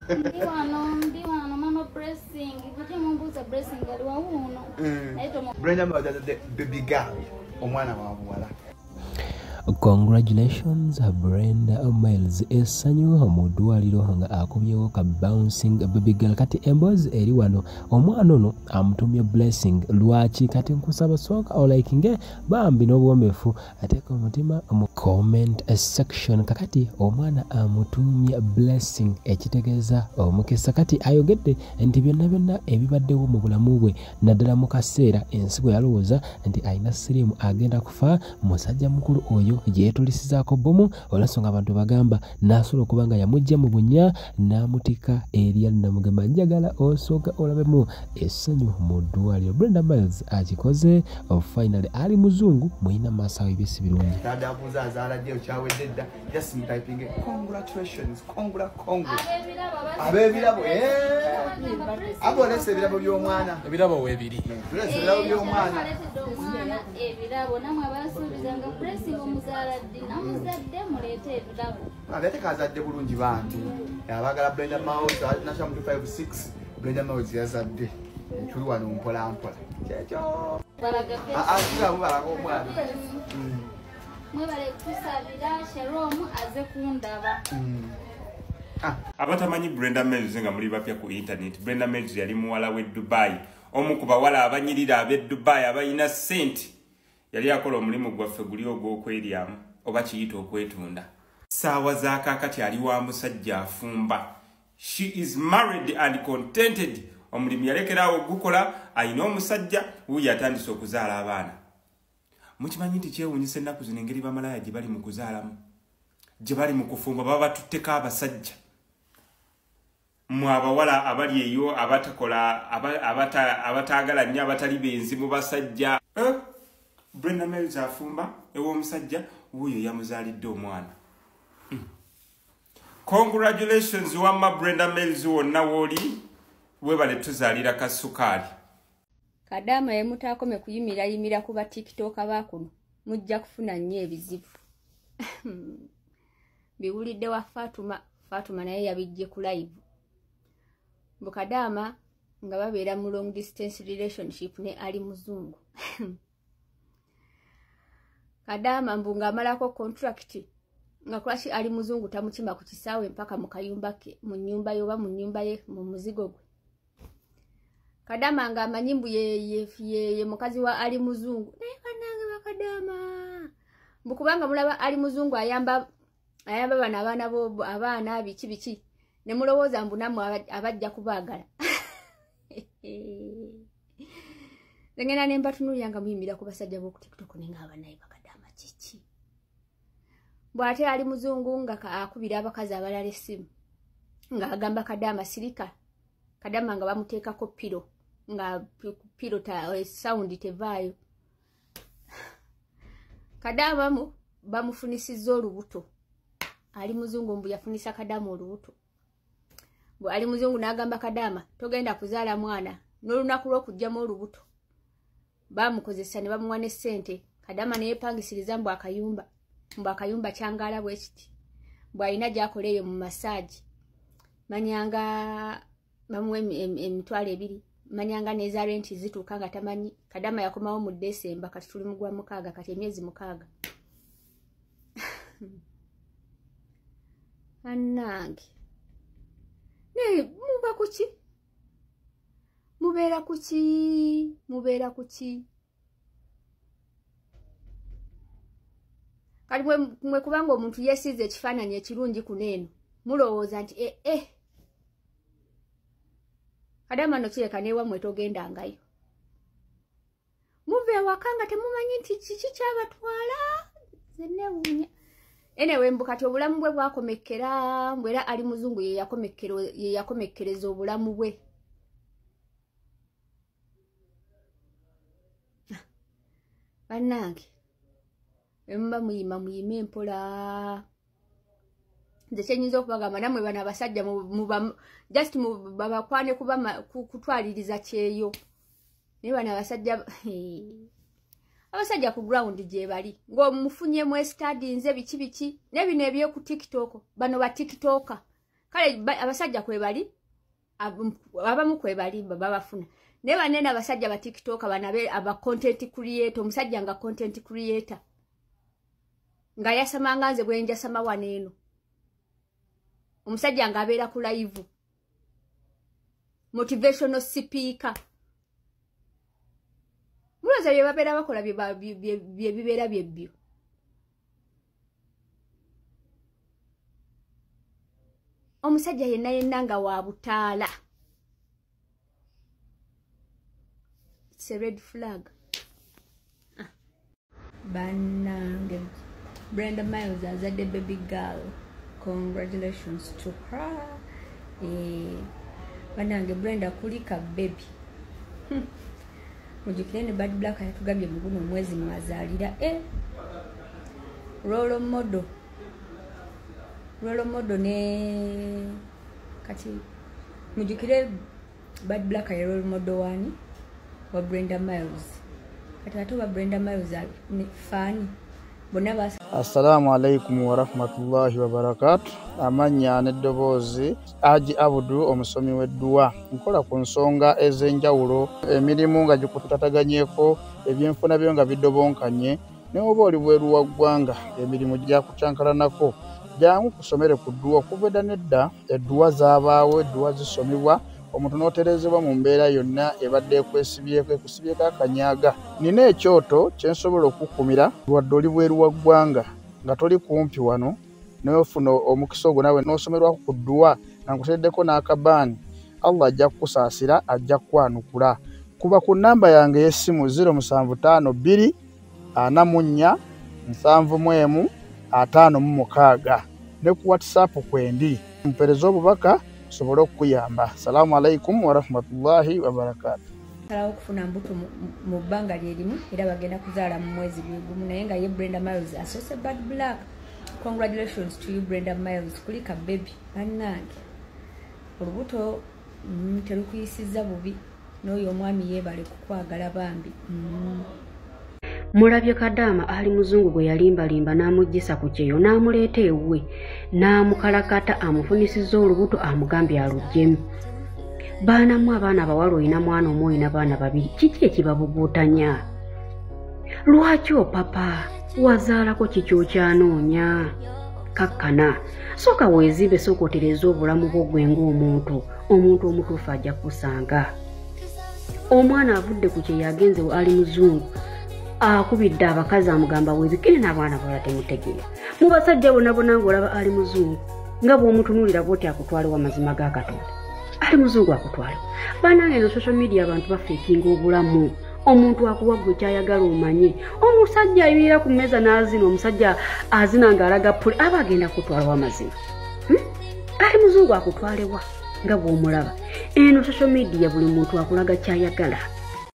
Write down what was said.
Ndi wano mama blessing. Kuti mumbuza blessing ali wa uno. Brenda the baby girl omwana wa buwala. Congratulations Brenda Miles essanyu mu ddwaliro nga akubyewo ka bouncing baby girl kati emboozi eri wano omwana ono amutumye blessing lwaki kati nkusaba sooka olikinge bambi n'obwomefu ateeka omutima mu comment section kakati omwana amutumye blessing ekitegeeza omukisa kati ayogedde nti byonna ebibaddewo mu bulamu bwe naddala mu kaseera ensi bwe yalowooza nti alina siriimu agenda kufa musajja mukulu oyo yeetulisizaako bomu olwensonga abantu bagamba n'asobola okuba nga yamujja mu bunya n'amutika eri namugamba njagala osooka olabemu essanyu mu ddwaliro. Brenda Miles akikoze finally ali muzungu muyina maaso awo ebyesi birungi. Tadabuza azaala dde okyawedde dda just typing congratulations ab'ebirabo abo olese ebirabo by'omwana ebirabo weebiri ebirabo by'omwana ebirabo namwe abasuubizanga blessing omuzaala ddi namuzadde muleete ebirabo ate kazadde bulungi bandi abagala Brenda Miles national 256 Brenda Miles yazadde tuli wano mpola kyekyo balako omwana mwebale kusabira Shalom aze kundaba. Abatamanyi Brenda Miles nga muli bapya ku internet. Brenda Miles yali muwala we Dubai. Omu ku bawala abanyirira ab'e Dubai abayina sente. Yali akola omulimu gwaffe guli ogw'okweryamu oba kiyita okwetunda. Saawa za kaakati ali wa musajja afumba. She is married and contented. Omulimu yalekeraawo gukola ayina omusajja wuuyo atandise okuzaala abaana. Mukimanyi nti kyewuunyisa ennaku zino engeri bamalaya gye bali mu kuzaalamu gye bali mu kufumba baba batutteko abasajja mu abawala abali eyo abatakola abataagala nnyo abatali benzi mu basajja. Brenda Miles afumba ew'omusajja wuuyo yamuzaalidde omwana. Congratulations wamma Brenda Miles wonna wooli webale tuzaalira kasukaali. Kadama yemutakome kuyimira kuba TikTok bakuno mujja kufuna nnyo ebizibu. Biwulidde wa Fatuma naye yabijje ku live. Bukadama nga babeera mu long distance relationship ne ali muzungu. Kadama mbunga amalako contract nga kwashi ali muzungu tamukima ku kisaawe mpaka mu kayumba ke mu nyumba yoba mu nyumba ye mu muzigo gwe. Kadama nga amanyimbu ye mukazi wa ali muzungu naye kanange bakadama mbukubanga mulaba ali muzungu ayamba bana abaana bo abaana biki ne mulowooza mbu namwe abajja kubaagala. Ngena nemba tunuliyanga muyimira ku basajja b'oku TikTok nenga abanaye bakadama kiki bw'ate ali muzungu nga akubira abakazi abalala essimu nga agamba Kadama sirika. Kadama nga bamuteekako piro nga piro sound tevaayo. Kadama bamufunisizza olubuto. Ali muzungu mbu yafunisa Kadama olubuto. Bwe ali muzungu n'agamba Kadama togenda kuzaala mwana n'olunaku lw'okugyamu olubuto. Bamukozesa ne bamuwa ne ssente. Kadama ne yeepangisiriza mbu akayumba kyangaala bwe kiti. Bw'alina gy'akoleeyo mu masaaji. Manyanga bamuwe emitwalo 2. Manyanga neza renti zituuka nga tamanyi. Kadama yakomawo mu Desemba kati tuli mu gwa 6 kati emyezi 6. Annange. Ne muba kuki? Mubeera kuki? Kali mwe kubanga omuntu yesize ekifaananyi ekirungi kuneeno. Mulowooza nti Kadama no kireka newa mwe togendangayo. Muve wakanga temumanyi nti kiki kyabatwala zenewunya. Anyway mbukati obulamu bwe bwakomekera mbwera ali muzungu ye yakomekkereza obulamu bwe. Bannange emba muyime mpola. Nze kyenyinza okubagamba namwe bana abasajja just babakwane kuba kutwaliriza kyeyo. Naye bana abasajja ku ground gye bali. Ng'omufunye mu study nze biki. Ne bino ebyo ku TikTok. Bano ba TikToker. kale abasajja kwebali abamu kwebali babafuna ne banene abasajja ba TikTok banabe aba content creator omusajja nga content creator nga yasamanga nze bwenja sama waneeno omusajja nga abeera ku live motivational speaker muloza bye babeera bakola bye bibeera byebbyo omusajja yenna nga wa butaala. It's a red flag. Banange Brenda Miles azadde baby girl. Congratulations to her. Banange Brenda kulika baby. Mujikirene Bad Black yatugambye muguno mwezi mwazalira. Role model ne kati mujikire Bad Black ya role model wani wa Brenda Miles. Kati atuba Brenda Miles ni fani. Bonaba. Assalamu alaikum wa rahmatullahi wa barakatuh. Amanya nedobozi Aji Abudu omusomi weddua. Nkola ku nsonga ezenjawulo emirimu nga gikutataganyeko ebyenfuna byo nga bidobonkanye ne oba oli bweru wa ggwanga emirimu gya kucankalanako jangu kusomere ku dduwa okuveda nedda edduwa z'abaawo edduwa zisomibwa omuntu n'oterezebwa mu mbeera yonna ebadde ekwesibyeko ekusibyeko akanyaga. Nina ekyoto kye nsobola okukumira lwadde oli bweru wa ggwanga nga toli kumpi wano n'ofuna omukisa ogwo nawe n'osomerwako ku dduwa nga nkuteddeko n'akabaani. Allah ajja kukusaasira ajja kukwanukula. Kuba ku nnamba yange y'essimu 0752 44 71 56 ne ku WhatsApp kwendi mpereza obubaka sobolo okuyamba. Assalamu alaikum wa rahmatullahi wa barakatuh. Kala okufuna mbuto mu bbanga lyerimu era bagenda kuzaala mu mwezi gumu naye nga ye Brenda Miles asose Bad Black. Congratulations to you Brenda Miles kulika baby annange olubuto terukuyisiza bubi n'oyo omwami yeebale kukwagala bambi. Mulabye Kadama ali muzungu gwe yalimbalimba n'amugisa ku kyeyo n'amuleeta ewuwe n'amukalakata amufunisiza olubuto amugambye aluggyemu. Baanamu abaana abawala olina mwana omu olina baana babiri kiki ekibabuguutanya? Lwaki opapa wazaalako kiki okyanoonya? Kakkana sooka weezibe sooka otereza obulamu bwo gwe ng'omuntu omutuufu ajja kusanga. Omwana avudde ku kye yagenze ali muzungu akubidde abakazi amugamba weebikire n'abaana bawala temutegeera. Mu basajja bonna ng'olaba ali muzungu nga bw'omutunuulira bw'oti akutwale w'amazima ga Katonda. Ali muzungu akutwale. Banange no social media abantu bafeekinga obulamu. Omuntu akuwa gwe kyayagala omanye. Omusajja ayimirira ku mmeeza n'azina omusajja azina ng'alaga puli aba agenda kutwala w'amazima. Ali muzungu akutwalewa nga bw'omulaba. Eno social media buli muntu akulaga kyayagala.